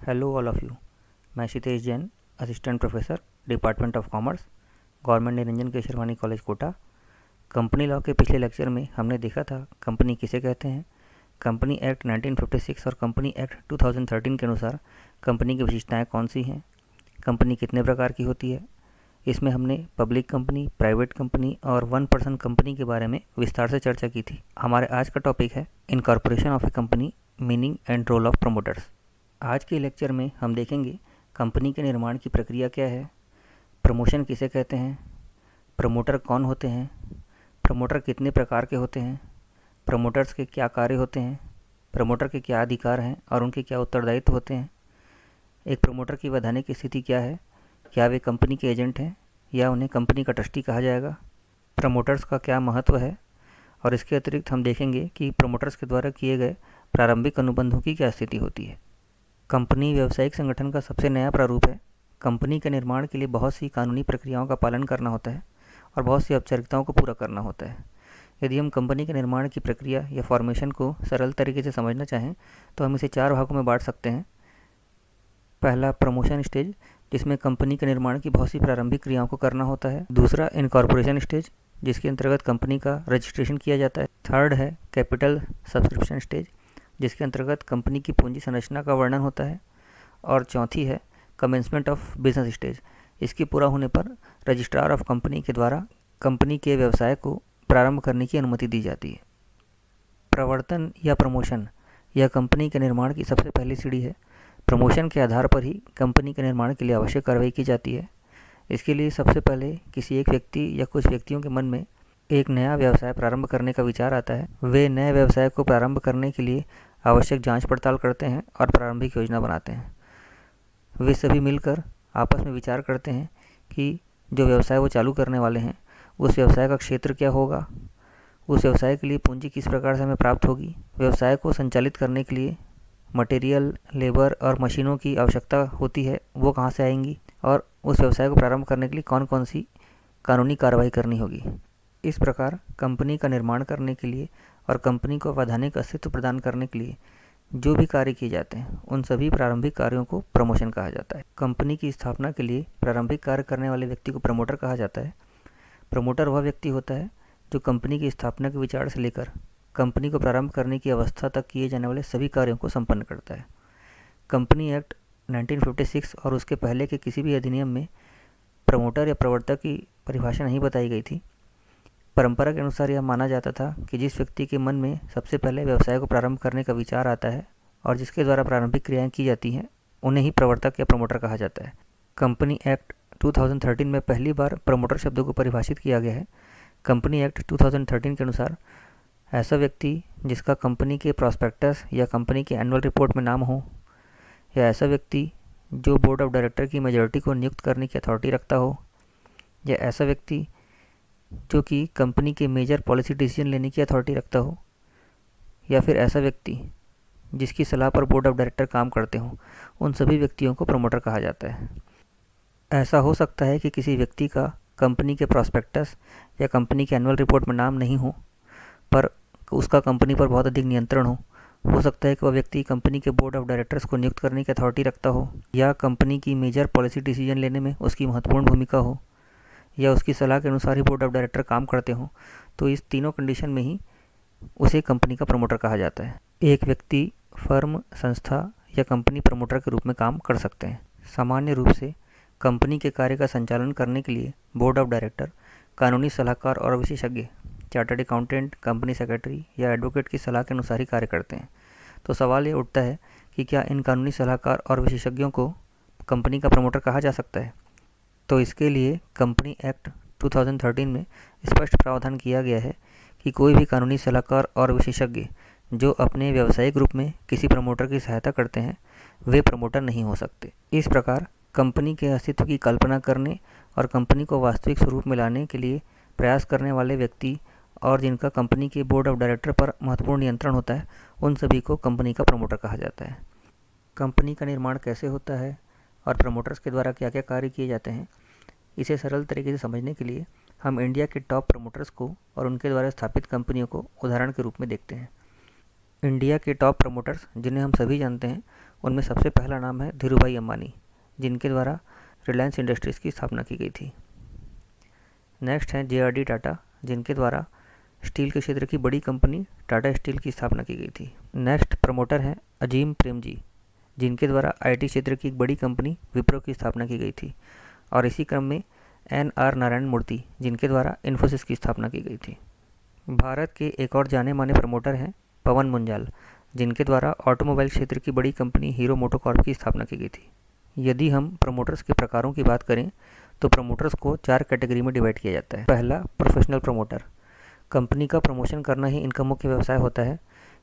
Hello all of you. मैं Kshitesh Jain, assistant professor, department of commerce, government Niranjan Kesharwani college Kota. Company law के पिछले lecture में हमने देखा था कंपनी किसे कहते हैं। कंपनी एक्ट 1956 और कंपनी एक्ट 2013 के अनुसार कंपनी की विशेषताएं कौन सी हैं, कंपनी कितने प्रकार की होती है। इसमें हमने पब्लिक कंपनी, प्राइवेट कंपनी और वन पर्सन कंपनी के बारे में विस्तार से चर्चा की थी। हमारे आज का टॉपिक है incorporation of a company, meaning and role of promoters. आज के लेक्चर में हम देखेंगे कंपनी के निर्माण की प्रक्रिया क्या है, प्रमोशन किसे कहते हैं, प्रमोटर कौन होते हैं, प्रमोटर कितने प्रकार के होते हैं, प्रमोटर्स के क्या कार्य होते हैं, प्रमोटर के क्या अधिकार हैं और उनके क्या उत्तरदायित्व होते हैं, एक प्रमोटर की वैधानिक स्थिति क्या है, क्या वे कंपनी के एजेंट हैं या उन्हें कंपनी का ट्रस्टी कहा जाएगा, प्रमोटर्स का क्या महत्व है, और इसके अतिरिक्त हम देखेंगे कि प्रमोटर्स के द्वारा किए गए प्रारंभिक अनुबंधों की क्या स्थिति होती है। कंपनी व्यावसायिक संगठन का सबसे नया प्रारूप है। कंपनी के निर्माण के लिए बहुत सी कानूनी प्रक्रियाओं का पालन करना होता है और बहुत सी औपचारिकताओं को पूरा करना होता है। यदि हम कंपनी के निर्माण की प्रक्रिया या फॉर्मेशन को सरल तरीके से समझना चाहें तो हम इसे 4 भागों में बांट सकते हैं। पहला प्रमोशन स्टेज, जिसमें कंपनी के निर्माण की बहुत सी प्रारंभिक क्रियाओं को करना होता है। दूसरा इनकॉर्पोरेशन स्टेज, जिसके अंतर्गत कंपनी का रजिस्ट्रेशन किया जाता है। थर्ड है कैपिटल सब्सक्रिप्शन स्टेज, जिसके अंतर्गत कंपनी की पूंजी संरचना का वर्णन होता है। और चौथी है कमेंसमेंट ऑफ बिजनेस स्टेज। इसकी पूरा होने पर रजिस्ट्रार ऑफ कंपनी के द्वारा कंपनी के व्यवसाय को प्रारंभ करने की अनुमति दी जाती है। प्रवर्तन या प्रमोशन यह कंपनी के निर्माण की सबसे पहली सीढ़ी है। प्रमोशन के आधार पर ही कंपनी के निर्माण के लिए आवश्यक कार्रवाई की जाती है। इसके लिए सबसे पहले किसी एक व्यक्ति या कुछ व्यक्तियों के मन में एक नया व्यवसाय प्रारंभ करने का विचार आता है। वे नए व्यवसाय को प्रारंभ करने के लिए आवश्यक जांच पड़ताल करते हैं और प्रारंभिक योजना बनाते हैं। वे सभी मिलकर आपस में विचार करते हैं कि जो व्यवसाय वो चालू करने वाले हैं उस व्यवसाय का क्षेत्र क्या होगा, उस व्यवसाय के लिए पूंजी किस प्रकार से हमें प्राप्त होगी, व्यवसाय को संचालित करने के लिए मटेरियल, लेबर और मशीनों की आवश्यकता होती है, वो कहाँ से आएंगी, और उस व्यवसाय को प्रारंभ करने के लिए कौन कौन सी कानूनी कार्रवाई करनी होगी। इस प्रकार कंपनी का निर्माण करने के लिए और कंपनी को वैधानिक अस्तित्व प्रदान करने के लिए जो भी कार्य किए जाते हैं उन सभी प्रारंभिक कार्यों को प्रमोशन कहा जाता है। कंपनी की स्थापना के लिए प्रारंभिक कार्य करने वाले व्यक्ति को प्रमोटर कहा जाता है। प्रमोटर वह व्यक्ति होता है जो कंपनी की स्थापना के विचार से लेकर कंपनी को प्रारंभ करने की अवस्था तक किए जाने वाले सभी कार्यों को संपन्न करता है। कंपनी एक्ट 1956 और उसके पहले के किसी भी अधिनियम में प्रमोटर या प्रवर्तक की परिभाषा नहीं बताई गई थी। परंपरा के अनुसार यह माना जाता था कि जिस व्यक्ति के मन में सबसे पहले व्यवसाय को प्रारंभ करने का विचार आता है और जिसके द्वारा प्रारंभिक क्रियाएं की जाती हैं उन्हें ही प्रवर्तक या प्रमोटर कहा जाता है। कंपनी एक्ट 2013 में पहली बार प्रमोटर शब्द को परिभाषित किया गया है। कंपनी एक्ट 2013 के अनुसार ऐसा व्यक्ति जिसका कंपनी के प्रॉस्पेक्टस या कंपनी के एनुअल रिपोर्ट में नाम हो, या ऐसा व्यक्ति जो बोर्ड ऑफ डायरेक्टर की मेजॉरिटी को नियुक्त करने की अथॉरिटी रखता हो, या ऐसा व्यक्ति जो कि कंपनी के मेजर पॉलिसी डिसीजन लेने की अथॉरिटी रखता हो, या फिर ऐसा व्यक्ति जिसकी सलाह पर बोर्ड ऑफ डायरेक्टर काम करते हों, उन सभी व्यक्तियों को प्रमोटर कहा जाता है। ऐसा हो सकता है कि किसी व्यक्ति का कंपनी के प्रॉस्पेक्टस या कंपनी के एनुअल रिपोर्ट में नाम नहीं हो पर उसका कंपनी पर बहुत अधिक नियंत्रण हो सकता है कि वह व्यक्ति कंपनी के बोर्ड ऑफ डायरेक्टर्स को नियुक्त करने की अथॉरिटी रखता हो, या कंपनी की मेजर पॉलिसी डिसीजन लेने में उसकी महत्वपूर्ण भूमिका हो, या उसकी सलाह के अनुसार ही बोर्ड ऑफ डायरेक्टर काम करते हों। तो इस तीनों कंडीशन में ही उसे कंपनी का प्रमोटर कहा जाता है। एक व्यक्ति, फर्म, संस्था या कंपनी प्रमोटर के रूप में काम कर सकते हैं। सामान्य रूप से कंपनी के कार्य का संचालन करने के लिए बोर्ड ऑफ डायरेक्टर कानूनी सलाहकार और विशेषज्ञ, चार्टर्ड अकाउंटेंट, कंपनी सेक्रेटरी या एडवोकेट की सलाह के अनुसार ही कार्य करते हैं। तो सवाल ये उठता है कि क्या इन कानूनी सलाहकार और विशेषज्ञों को कंपनी का प्रमोटर कहा जा सकता है। तो इसके लिए कंपनी एक्ट 2013 में स्पष्ट प्रावधान किया गया है कि कोई भी कानूनी सलाहकार और विशेषज्ञ जो अपने व्यावसायिक रूप में किसी प्रमोटर की सहायता करते हैं वे प्रमोटर नहीं हो सकते। इस प्रकार कंपनी के अस्तित्व की कल्पना करने और कंपनी को वास्तविक स्वरूप में लाने के लिए प्रयास करने वाले व्यक्ति और जिनका कंपनी के बोर्ड ऑफ डायरेक्टर पर महत्वपूर्ण नियंत्रण होता है उन सभी को कंपनी का प्रमोटर कहा जाता है। कंपनी का निर्माण कैसे होता है और प्रमोटर्स के द्वारा क्या क्या कार्य किए जाते हैं, इसे सरल तरीके से समझने के लिए हम इंडिया के टॉप प्रमोटर्स को और उनके द्वारा स्थापित कंपनियों को उदाहरण के रूप में देखते हैं। इंडिया के टॉप प्रमोटर्स जिन्हें हम सभी जानते हैं, उनमें सबसे पहला नाम है धीरूभाई अंबानी, जिनके द्वारा रिलायंस इंडस्ट्रीज़ की स्थापना की गई थी। नेक्स्ट हैं JRD टाटा, जिनके द्वारा स्टील के क्षेत्र की बड़ी कंपनी टाटा स्टील की स्थापना की गई थी। नेक्स्ट प्रमोटर हैं अजीम प्रेमजी, जिनके द्वारा IT क्षेत्र की एक बड़ी कंपनी विप्रो की स्थापना की गई थी। और इसी क्रम में NR नारायण मूर्ति, जिनके द्वारा इन्फोसिस की स्थापना की गई थी। भारत के एक और जाने माने प्रमोटर हैं पवन मुंजाल, जिनके द्वारा ऑटोमोबाइल क्षेत्र की बड़ी कंपनी हीरो मोटोकॉर्प की स्थापना की गई थी। यदि हम प्रमोटर्स के प्रकारों की बात करें तो प्रमोटर्स को 4 कैटेगरी में डिवाइड किया जाता है। पहला, प्रोफेशनल प्रमोटर। कंपनी का प्रमोशन करना ही इनका मुख्य व्यवसाय होता है।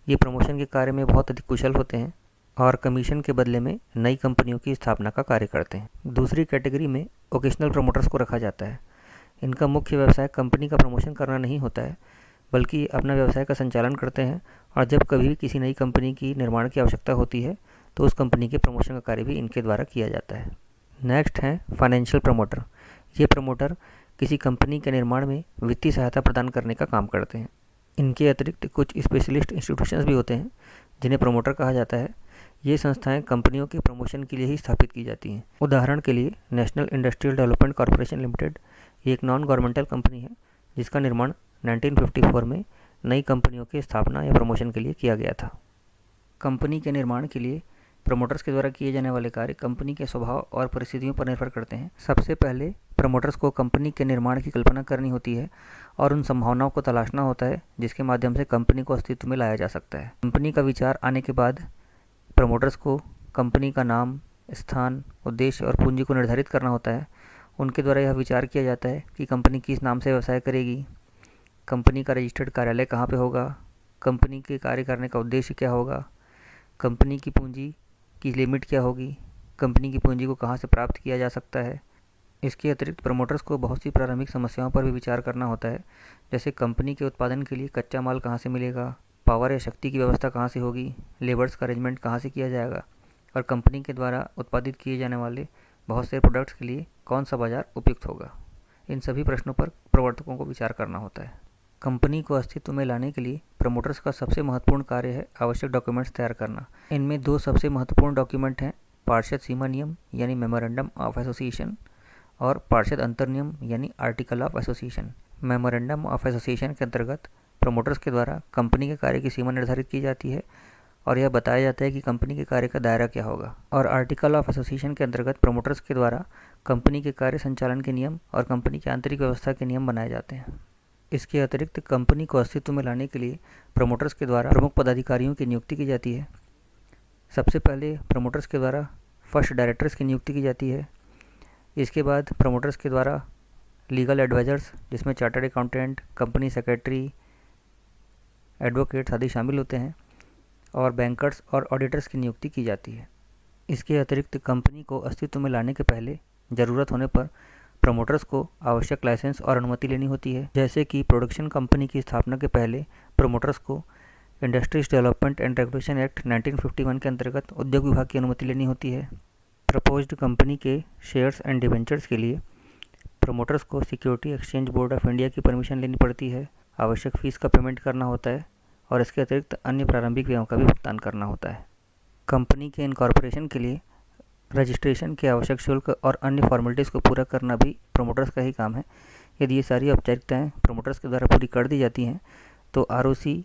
ये प्रमोशन के कार्य में बहुत अधिक कुशल होते हैं और कमीशन के बदले में नई कंपनियों की स्थापना का कार्य करते हैं। दूसरी कैटेगरी में ओकेशनल प्रमोटर्स को रखा जाता है। इनका मुख्य व्यवसाय कंपनी का प्रमोशन करना नहीं होता है, बल्कि अपना व्यवसाय का संचालन करते हैं और जब कभी भी किसी नई कंपनी की निर्माण की आवश्यकता होती है तो उस कंपनी के प्रमोशन का कार्य भी इनके द्वारा किया जाता है। नेक्स्ट है फाइनेंशियल प्रमोटर। ये प्रमोटर किसी कंपनी के निर्माण में वित्तीय सहायता प्रदान करने का काम करते हैं। इनके अतिरिक्त कुछ स्पेशलिस्ट इंस्टीट्यूशंस भी होते हैं जिन्हें प्रमोटर कहा जाता है। ये संस्थाएं कंपनियों के प्रमोशन के लिए ही स्थापित की जाती हैं। उदाहरण के लिए national industrial development corporation limited ये एक नॉन गवर्नमेंटल कंपनी है जिसका निर्माण 1954 में नई कंपनियों की स्थापना या प्रमोशन के लिए किया गया था। कंपनी के निर्माण के लिए प्रमोटर्स के द्वारा किए जाने वाले कार्य कंपनी के स्वभाव और परिस्थितियों पर निर्भर करते हैं। सबसे पहले प्रमोटर्स को कंपनी के निर्माण की कल्पना करनी होती है और उन संभावनाओं को तलाशना होता है जिसके माध्यम से कंपनी को अस्तित्व में लाया जा सकता है। कंपनी का विचार आने के बाद प्रमोटर्स को कंपनी का नाम, स्थान, उद्देश्य और पूंजी को निर्धारित करना होता है। उनके द्वारा यह विचार किया जाता है कि कंपनी किस नाम से व्यवसाय करेगी, कंपनी का रजिस्टर्ड कार्यालय कहाँ पे होगा, कंपनी के कार्य करने का उद्देश्य क्या होगा, कंपनी की पूंजी की लिमिट क्या होगी, कंपनी की पूंजी को कहाँ से प्राप्त किया जा सकता है। इसके अतिरिक्त प्रमोटर्स को बहुत सी प्रारंभिक समस्याओं पर भी विचार करना होता है, जैसे कंपनी के उत्पादन के लिए कच्चा माल कहाँ से मिलेगा, पावर या शक्ति की व्यवस्था कहाँ से होगी, लेबर्स का अरेंजमेंट कहाँ से किया जाएगा और कंपनी के द्वारा उत्पादित किए जाने वाले बहुत से प्रोडक्ट्स के लिए कौन सा बाज़ार उपयुक्त होगा। इन सभी प्रश्नों पर प्रवर्तकों को विचार करना होता है। कंपनी को अस्तित्व में लाने के लिए प्रमोटर्स का सबसे महत्वपूर्ण कार्य है आवश्यक डॉक्यूमेंट्स तैयार करना। इनमें 2 सबसे महत्वपूर्ण डॉक्यूमेंट हैं, पार्षद सीमा नियम यानी मेमोरेंडम ऑफ एसोसिएशन और पार्षद अंतर नियम यानी article of association. Memorandum of association के अंतर्गत प्रमोटर्स के द्वारा कंपनी के कार्य की सीमा निर्धारित की जाती है और यह बताया जाता है कि कंपनी के कार्य का दायरा क्या होगा। और आर्टिकल ऑफ एसोसिएशन के अंतर्गत प्रमोटर्स के द्वारा कंपनी के कार्य संचालन के नियम और कंपनी की आंतरिक व्यवस्था के नियम बनाए जाते हैं। इसके अतिरिक्त कंपनी को अस्तित्व में लाने के लिए प्रमोटर्स के द्वारा प्रमुख पदाधिकारियों की नियुक्ति की जाती है। सबसे पहले प्रमोटर्स के द्वारा फर्स्ट डायरेक्टर्स की नियुक्ति की जाती है। इसके बाद प्रमोटर्स के द्वारा लीगल एडवाइज़र्स, जिसमें chartered accountant, company secretary, advocates आदि शामिल होते हैं, और बैंकर्स और ऑडिटर्स की नियुक्ति की जाती है। इसके अतिरिक्त कंपनी को अस्तित्व में लाने के पहले ज़रूरत होने पर प्रमोटर्स को आवश्यक लाइसेंस और अनुमति लेनी होती है। जैसे कि प्रोडक्शन कंपनी की स्थापना के पहले प्रमोटर्स को industries development and regulation act 1951 के अंतर्गत उद्योग विभाग की अनुमति लेनी होती है। प्रपोज्ड कंपनी के शेयर्स एंड डिवेंचर्स के लिए प्रमोटर्स को security exchange board of India की परमिशन लेनी पड़ती है, आवश्यक फ़ीस का पेमेंट करना होता है और इसके अतिरिक्त अन्य प्रारंभिक व्ययों का भी भुगतान करना होता है। कंपनी के इनकॉर्पोरेशन के लिए रजिस्ट्रेशन के आवश्यक शुल्क और अन्य फॉर्मेलिटीज़ को पूरा करना भी प्रमोटर्स का ही काम है। यदि ये सारी औपचारिकताएं प्रमोटर्स के द्वारा पूरी कर दी जाती हैं तो ROC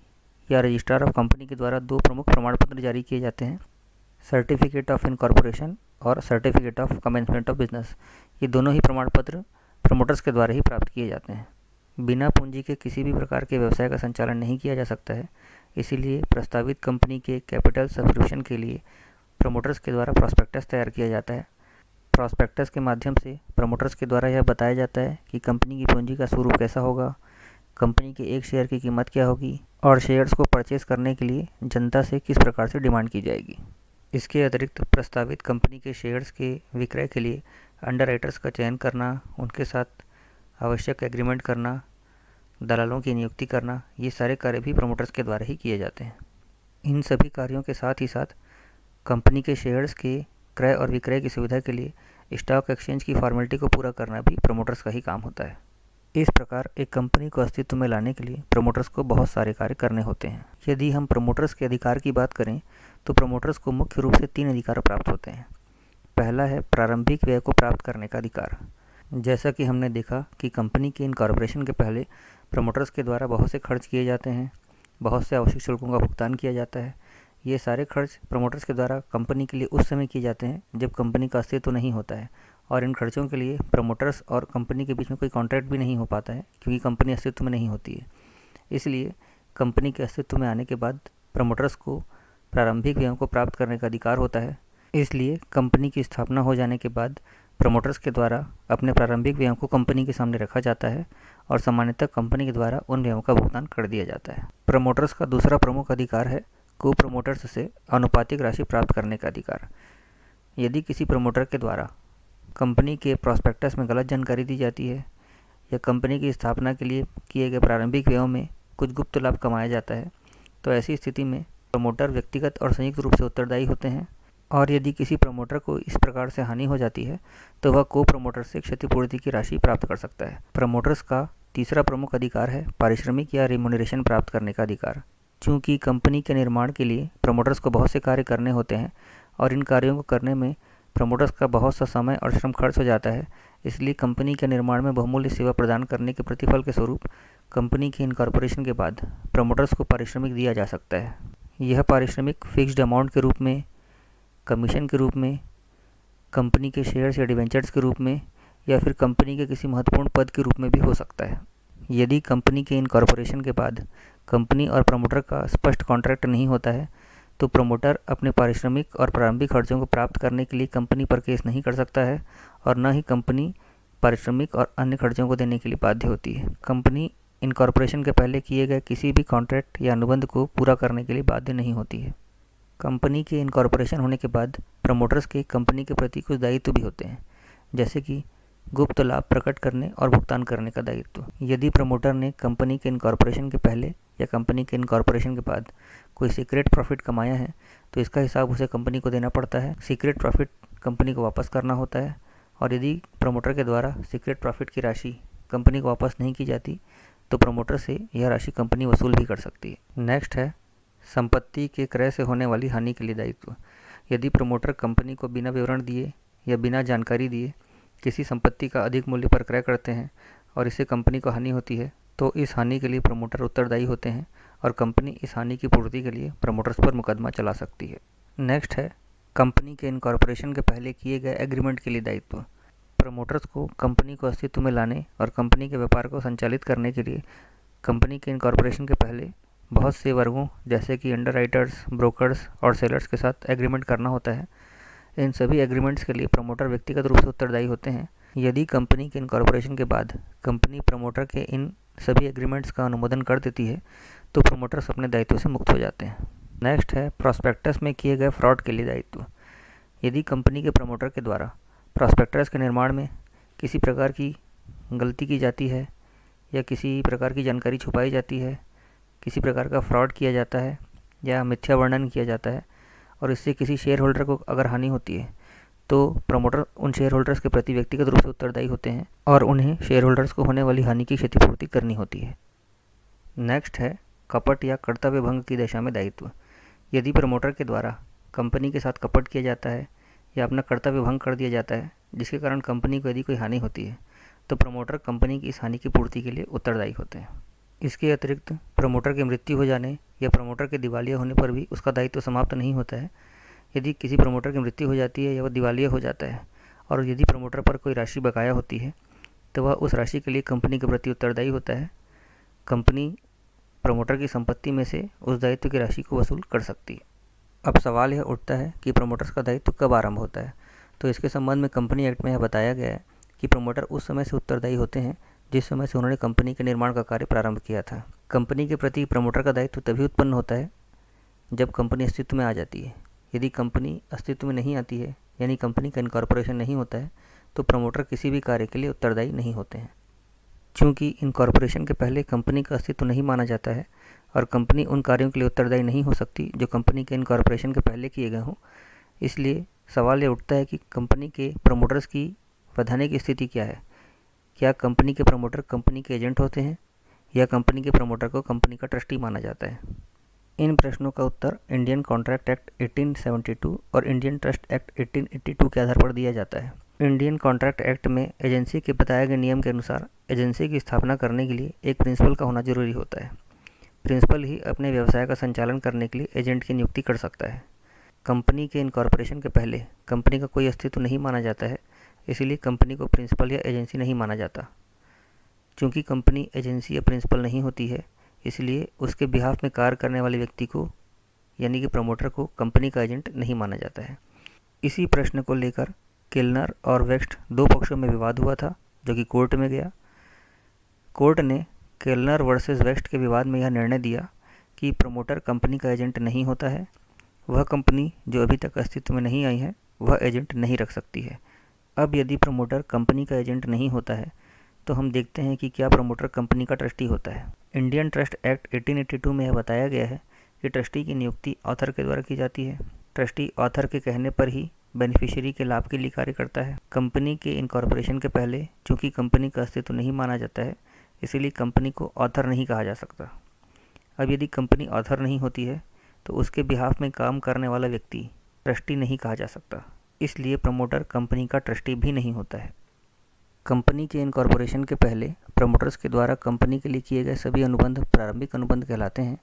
या रजिस्ट्रार ऑफ कंपनी के द्वारा 2 प्रमुख प्रमाण पत्र जारी किए जाते हैं, सर्टिफिकेट ऑफ इनकॉर्पोरेशन और certificate of commencement of business. ये दोनों ही प्रमाण पत्र प्रमोटर्स के द्वारा ही प्राप्त किए जाते हैं। बिना पूंजी के किसी भी प्रकार के व्यवसाय का संचालन नहीं किया जा सकता है, इसीलिए प्रस्तावित कंपनी के कैपिटल सब्सक्रिप्शन के लिए प्रमोटर्स के द्वारा प्रॉस्पेक्टस तैयार किया जाता है। प्रॉस्पेक्टस के माध्यम से प्रमोटर्स के द्वारा यह बताया जाता है कि कंपनी की पूंजी का स्वरूप कैसा होगा, कंपनी के एक शेयर की कीमत क्या होगी और शेयर्स को परचेस करने के लिए जनता से किस प्रकार से डिमांड की जाएगी। इसके अतिरिक्त प्रस्तावित कंपनी के शेयर्स के विक्रय के लिए अंडरराइटर्स का चयन करना, उनके साथ आवश्यक एग्रीमेंट करना, दलालों की नियुक्ति करना, ये सारे कार्य भी प्रमोटर्स के द्वारा ही किए जाते हैं। इन सभी कार्यों के साथ ही साथ कंपनी के शेयर्स के क्रय और विक्रय की सुविधा के लिए स्टॉक एक्सचेंज की फॉर्मेलिटी को पूरा करना भी प्रमोटर्स का ही काम होता है। इस प्रकार एक कंपनी को अस्तित्व में लाने के लिए प्रमोटर्स को बहुत सारे कार्य करने होते हैं। यदि हम प्रमोटर्स के अधिकार की बात करें तो प्रमोटर्स को मुख्य रूप से 3 अधिकार प्राप्त होते हैं। पहला है प्रारंभिक व्यय को प्राप्त करने का अधिकार। जैसा कि हमने देखा कि कंपनी के इनकॉर्पोरेशन के पहले प्रमोटर्स के द्वारा बहुत से खर्च किए जाते हैं, बहुत से आवश्यक शुल्कों का भुगतान किया जाता है। ये सारे खर्च प्रमोटर्स के द्वारा कंपनी के लिए उस समय किए जाते हैं जब कंपनी का अस्तित्व नहीं होता है, और इन खर्चों के लिए प्रमोटर्स और कंपनी के बीच में कोई कॉन्ट्रैक्ट भी नहीं हो पाता है क्योंकि कंपनी अस्तित्व में नहीं होती है। इसलिए कंपनी के अस्तित्व में आने के बाद प्रमोटर्स को प्रारंभिक व्ययों को प्राप्त करने का अधिकार होता है। इसलिए कंपनी की स्थापना हो जाने के बाद प्रमोटर्स के द्वारा अपने प्रारंभिक व्ययों को कंपनी के सामने रखा जाता है और सामान्यतः कंपनी के द्वारा उन व्ययों का भुगतान कर दिया जाता है। प्रमोटर्स का दूसरा प्रमुख अधिकार है को प्रमोटर्स से आनुपातिक राशि प्राप्त करने का अधिकार। यदि किसी प्रमोटर के द्वारा कंपनी के प्रॉस्पेक्टस में गलत जानकारी दी जाती है या कंपनी की स्थापना के लिए किए गए प्रारंभिक व्ययों में कुछ गुप्त लाभ कमाया जाता है, तो ऐसी स्थिति में प्रमोटर व्यक्तिगत और संयुक्त रूप से उत्तरदायी होते हैं। और यदि किसी प्रमोटर को इस प्रकार से हानि हो जाती है तो वह को प्रमोटर से क्षतिपूर्ति की राशि प्राप्त कर सकता है। प्रमोटर्स का तीसरा प्रमुख अधिकार है पारिश्रमिक या रिम्यूनरेशन प्राप्त करने का अधिकार। चूँकि कंपनी के निर्माण के लिए प्रमोटर्स को बहुत से कार्य करने होते हैं और इन कार्यों को करने में प्रमोटर्स का बहुत सा समय और श्रम खर्च हो जाता है, इसलिए कंपनी के निर्माण में बहुमूल्य सेवा प्रदान करने के प्रतिफल के स्वरूप कंपनी के इनकॉर्पोरेशन के बाद प्रमोटर्स को पारिश्रमिक दिया जा सकता है। यह पारिश्रमिक फिक्स्ड अमाउंट के रूप में, कमीशन के रूप में, कंपनी के शेयर्स या डिवेंचर्स के रूप में, या फिर कंपनी के किसी महत्वपूर्ण पद के रूप में भी हो सकता है। यदि कंपनी के इनकॉर्पोरेशन के बाद कंपनी और प्रमोटर का स्पष्ट कॉन्ट्रैक्ट नहीं होता है तो प्रमोटर अपने पारिश्रमिक और प्रारंभिक खर्चों को प्राप्त करने के लिए कंपनी पर केस नहीं कर सकता है और न ही कंपनी पारिश्रमिक और अन्य खर्चों को देने के लिए बाध्य होती है। कंपनी इनकॉर्पोरेशन के पहले किए गए किसी भी कॉन्ट्रैक्ट या अनुबंध को पूरा करने के लिए बाध्य नहीं होती है। कंपनी के इनकॉर्पोरेशन होने के बाद प्रमोटर्स के कंपनी के प्रति कुछ दायित्व भी होते हैं, जैसे कि गुप्त लाभ प्रकट करने और भुगतान करने का दायित्व। यदि प्रमोटर ने कंपनी के इनकॉर्पोरेशन के पहले या कंपनी के इनकॉर्पोरेशन के बाद कोई सीक्रेट प्रॉफिट कमाया है तो इसका हिसाब उसे कंपनी को देना पड़ता है। सीक्रेट प्रॉफिट कंपनी को वापस करना होता है, और यदि प्रमोटर के द्वारा सीक्रेट प्रॉफिट की राशि कंपनी को वापस नहीं की जाती तो प्रमोटर से यह राशि कंपनी वसूल भी कर सकती है। नेक्स्ट है संपत्ति के क्रय से होने वाली हानि के लिए दायित्व। यदि प्रमोटर कंपनी को बिना विवरण दिए या बिना जानकारी दिए किसी संपत्ति का अधिक मूल्य पर क्रय करते हैं और इससे कंपनी को हानि होती है तो इस हानि के लिए प्रमोटर उत्तरदायी होते हैं और कंपनी इस हानि की पूर्ति के लिए प्रमोटर्स पर मुकदमा चला सकती है। नेक्स्ट है कंपनी के इनकॉर्पोरेशन के पहले किए गए एग्रीमेंट के लिए दायित्व। प्रमोटर्स को कंपनी को अस्तित्व में लाने और कंपनी के व्यापार को संचालित करने के लिए कंपनी के इनकॉर्पोरेशन के पहले बहुत से वर्गों जैसे कि अंडरराइटर्स, ब्रोकर्स और सेलर्स के साथ एग्रीमेंट करना होता है। इन सभी एग्रीमेंट्स के लिए प्रमोटर व्यक्तिगत रूप से उत्तरदायी होते हैं। यदि कंपनी के इनकॉर्पोरेशन के बाद कंपनी प्रमोटर के इन सभी एग्रीमेंट्स का अनुमोदन कर देती है तो प्रमोटर्स अपने दायित्व से मुक्त हो जाते हैं। नेक्स्ट है प्रॉस्पेक्टस में किए गए फ्रॉड के लिए दायित्व। यदि कंपनी के प्रमोटर के द्वारा प्रॉस्पेक्टस के निर्माण में किसी प्रकार की गलती की जाती है या किसी प्रकार की जानकारी छुपाई जाती है, किसी प्रकार का फ्रॉड किया जाता है या मिथ्या वर्णन किया जाता है और इससे किसी शेयर होल्डर को अगर हानि होती है तो प्रमोटर उन शेयर होल्डर्स के प्रति व्यक्तिगत रूप से उत्तरदायी होते हैं और उन्हें शेयर होल्डर्स को होने वाली हानि की क्षतिपूर्ति करनी होती है। नेक्स्ट है कपट या कर्तव्य भंग की दशा में दायित्व। यदि प्रमोटर के द्वारा कंपनी के साथ कपट किया जाता है या अपना कर्तव्य भंग कर दिया जाता है जिसके कारण कंपनी को यदि कोई हानि होती है तो प्रमोटर कंपनी की इस हानि की पूर्ति के लिए उत्तरदायी होते हैं। इसके अतिरिक्त प्रमोटर की मृत्यु हो जाने या प्रमोटर के दिवालिया होने पर भी उसका दायित्व समाप्त नहीं होता है। यदि किसी प्रमोटर की मृत्यु हो जाती है या वह दिवालिया हो जाता है और यदि प्रमोटर पर कोई राशि बकाया होती है तो वह उस राशि के लिए कंपनी के प्रति उत्तरदायी होता है। कंपनी प्रमोटर की संपत्ति में से उस दायित्व की राशि को वसूल कर सकती है। अब सवाल यह उठता है कि प्रमोटर्स का दायित्व कब आरंभ होता है। तो इसके संबंध में कंपनी एक्ट में यह बताया गया है कि प्रमोटर उस समय से उत्तरदायी होते हैं जिस समय से उन्होंने कंपनी के निर्माण का कार्य प्रारंभ किया था। कंपनी के प्रति प्रमोटर का दायित्व तभी उत्पन्न होता है जब कंपनी अस्तित्व में आ जाती है। यदि कंपनी अस्तित्व में नहीं आती है यानी कंपनी का इनकॉर्पोरेशन नहीं होता है तो प्रमोटर किसी भी कार्य के लिए उत्तरदायी नहीं होते हैं। चूँकि इनकॉर्पोरेशन के पहले कंपनी का अस्तित्व नहीं माना जाता है और कंपनी उन कार्यों के लिए उत्तरदायी नहीं हो सकती जो कंपनी के इनकॉर्पोरेशन के पहले किए गए हों, इसलिए सवाल ये उठता है कि कंपनी के प्रमोटर्स की वैधानिक स्थिति क्या है। क्या कंपनी के प्रमोटर कंपनी के एजेंट होते हैं या कंपनी के प्रमोटर को कंपनी का ट्रस्टी माना जाता है? इन प्रश्नों का उत्तर इंडियन कॉन्ट्रैक्ट एक्ट 1872 और इंडियन ट्रस्ट एक्ट 1882 के आधार पर दिया जाता है। इंडियन कॉन्ट्रैक्ट एक्ट में एजेंसी के बताए गए नियम के अनुसार एजेंसी की स्थापना करने के लिए एक प्रिंसिपल का होना जरूरी होता है। प्रिंसिपल ही अपने व्यवसाय का संचालन करने के लिए एजेंट की नियुक्ति कर सकता है। कंपनी के इनकॉर्पोरेशन के पहले कंपनी का कोई अस्तित्व नहीं माना जाता है, इसीलिए कंपनी को प्रिंसिपल या एजेंसी नहीं माना जाता। चूँकि कंपनी एजेंसी या प्रिंसिपल नहीं होती है, इसलिए उसके बिहाफ में कार्य करने वाले व्यक्ति को यानी कि प्रमोटर को कंपनी का एजेंट नहीं माना जाता है। इसी प्रश्न को लेकर केल्नर और वेस्ट दो पक्षों में विवाद हुआ था, जो कि कोर्ट में गया। कोर्ट ने केल्नर वर्सेस वेस्ट के विवाद में यह निर्णय दिया कि प्रमोटर कंपनी का एजेंट नहीं होता है। वह कंपनी जो अभी तक अस्तित्व में नहीं आई है वह एजेंट नहीं रख सकती है। अब यदि प्रमोटर कंपनी का एजेंट नहीं होता है तो हम देखते हैं कि क्या प्रमोटर कंपनी का ट्रस्टी होता है। इंडियन ट्रस्ट एक्ट 1882 में यह बताया गया है कि ट्रस्टी की नियुक्ति ऑथर के द्वारा की जाती है। ट्रस्टी ऑथर के कहने पर ही बेनिफिशियरी के लाभ के लिए कार्य करता है। कंपनी के इनकॉर्पोरेशन के पहले चूंकि कंपनी का अस्तित्व नहीं माना जाता है, इसीलिए कंपनी को ऑथर नहीं कहा जा सकता। अब यदि कंपनी ऑथर नहीं होती है तो उसके बिहाफ में काम करने वाला व्यक्ति ट्रस्टी नहीं कहा जा सकता, इसलिए प्रमोटर कंपनी का ट्रस्टी भी नहीं होता है। कंपनी के इनकॉर्पोरेशन के पहले प्रमोटर्स के द्वारा कंपनी के लिए किए गए सभी अनुबंध प्रारंभिक अनुबंध कहलाते हैं।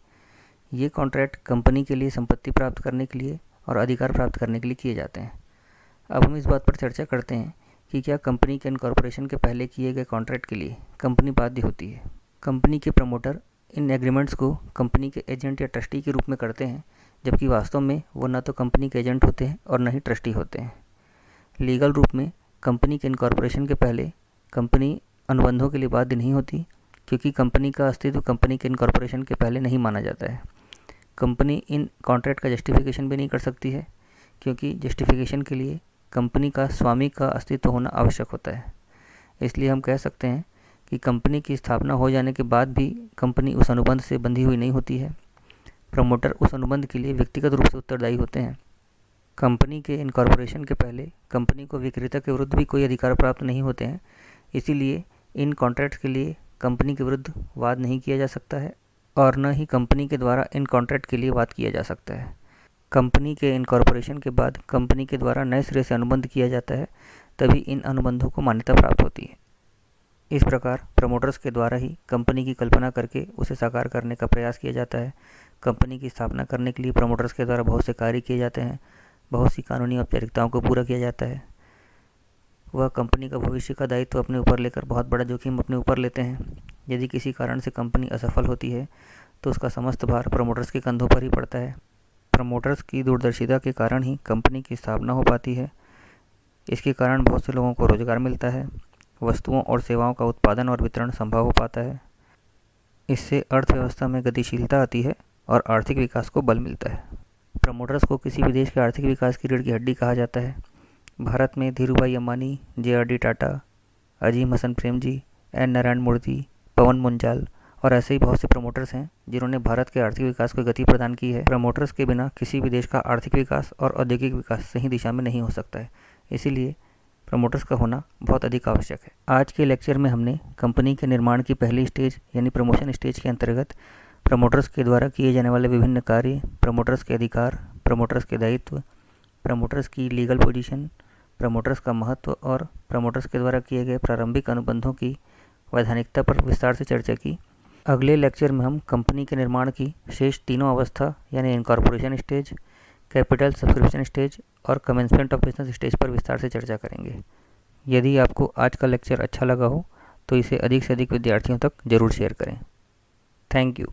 ये कॉन्ट्रैक्ट कंपनी के लिए संपत्ति प्राप्त करने के लिए और अधिकार प्राप्त करने के लिए किए जाते हैं। अब हम इस बात पर चर्चा करते हैं कि क्या कंपनी के इनकॉर्पोरेशन के पहले किए गए कॉन्ट्रैक्ट के लिए कंपनी बाध्य होती है। कंपनी के प्रमोटर इन एग्रीमेंट्स को कंपनी के एजेंट या ट्रस्टी के रूप में करते हैं, जबकि वास्तव में वो न तो कंपनी के एजेंट होते हैं और न ही ट्रस्टी होते हैं। लीगल रूप में कंपनी के इनकॉर्पोरेशन के पहले कंपनी अनुबंधों के लिए बाध्य नहीं होती, क्योंकि कंपनी का अस्तित्व कंपनी के इनकॉर्पोरेशन के पहले नहीं माना जाता है। कंपनी इन कॉन्ट्रैक्ट का जस्टिफिकेशन भी नहीं कर सकती है, क्योंकि जस्टिफिकेशन के लिए कंपनी का स्वामी का अस्तित्व होना आवश्यक होता है। इसलिए हम कह सकते हैं कि कंपनी की स्थापना हो जाने के बाद भी कंपनी उस अनुबंध से बंधी हुई नहीं होती है। प्रमोटर उस अनुबंध के लिए व्यक्तिगत रूप से उत्तरदायी होते हैं। कंपनी के इनकॉर्पोरेशन के पहले कंपनी को विक्रेता के विरुद्ध भी कोई अधिकार प्राप्त नहीं होते हैं, इसीलिए इन कॉन्ट्रैक्ट्स के लिए कंपनी के विरुद्ध वाद नहीं किया जा सकता है और न ही कंपनी के द्वारा इन कॉन्ट्रैक्ट के लिए वाद किया जा सकता है। कंपनी के इनकॉर्पोरेशन के बाद कंपनी के द्वारा नए सिरे से अनुबंध किया जाता है, तभी इन अनुबंधों को मान्यता प्राप्त होती है। इस प्रकार प्रमोटर्स के द्वारा ही कंपनी की कल्पना करके उसे साकार करने का प्रयास किया जाता है। कंपनी की स्थापना करने के लिए प्रमोटर्स के द्वारा बहुत से कार्य किए जाते हैं, बहुत सी कानूनी औपचारिकताओं को पूरा किया जाता है। वह कंपनी का भविष्य का दायित्व अपने ऊपर लेकर बहुत बड़ा जोखिम अपने ऊपर लेते हैं। यदि किसी कारण से कंपनी असफल होती है तो उसका समस्त भार प्रमोटर्स के कंधों पर ही पड़ता है। प्रमोटर्स की दूरदर्शिता के कारण ही कंपनी की स्थापना हो पाती है। इसके कारण बहुत से लोगों को रोजगार मिलता है, वस्तुओं और सेवाओं का उत्पादन और वितरण संभव हो पाता है। इससे अर्थव्यवस्था में गतिशीलता आती है और आर्थिक विकास को बल मिलता है। प्रमोटर्स को किसी भी देश के आर्थिक विकास की रीढ़ की हड्डी कहा जाता है। भारत में धीरूभाई अंबानी, जे.आर.डी. टाटा, अजीम हसन प्रेमजी, एन नारायण मूर्ति, पवन मुंजाल और ऐसे ही बहुत से प्रमोटर्स हैं जिन्होंने भारत के आर्थिक विकास को गति प्रदान की है। प्रमोटर्स के बिना किसी भी देश का आर्थिक विकास और औद्योगिक विकास सही दिशा में नहीं हो सकता है, इसीलिए प्रमोटर्स का होना बहुत अधिक आवश्यक है। आज के लेक्चर में हमने कंपनी के निर्माण की पहली स्टेज यानी प्रमोशन स्टेज के अंतर्गत प्रमोटर्स के द्वारा किए जाने वाले विभिन्न कार्य, प्रमोटर्स के अधिकार, प्रमोटर्स के दायित्व, प्रमोटर्स की लीगल पोजीशन, प्रमोटर्स का महत्व और प्रमोटर्स के द्वारा किए गए प्रारंभिक अनुबंधों की वैधानिकता पर विस्तार से चर्चा की। अगले लेक्चर में हम कंपनी के निर्माण की शेष तीनों अवस्था यानी incorporation stage, capital subscription stage और कमेंसमेंट ऑफ बिजनेस स्टेज पर विस्तार से चर्चा करेंगे। यदि आपको आज का लेक्चर अच्छा लगा हो तो इसे अधिक से अधिक विद्यार्थियों तक जरूर शेयर करें। Thank you.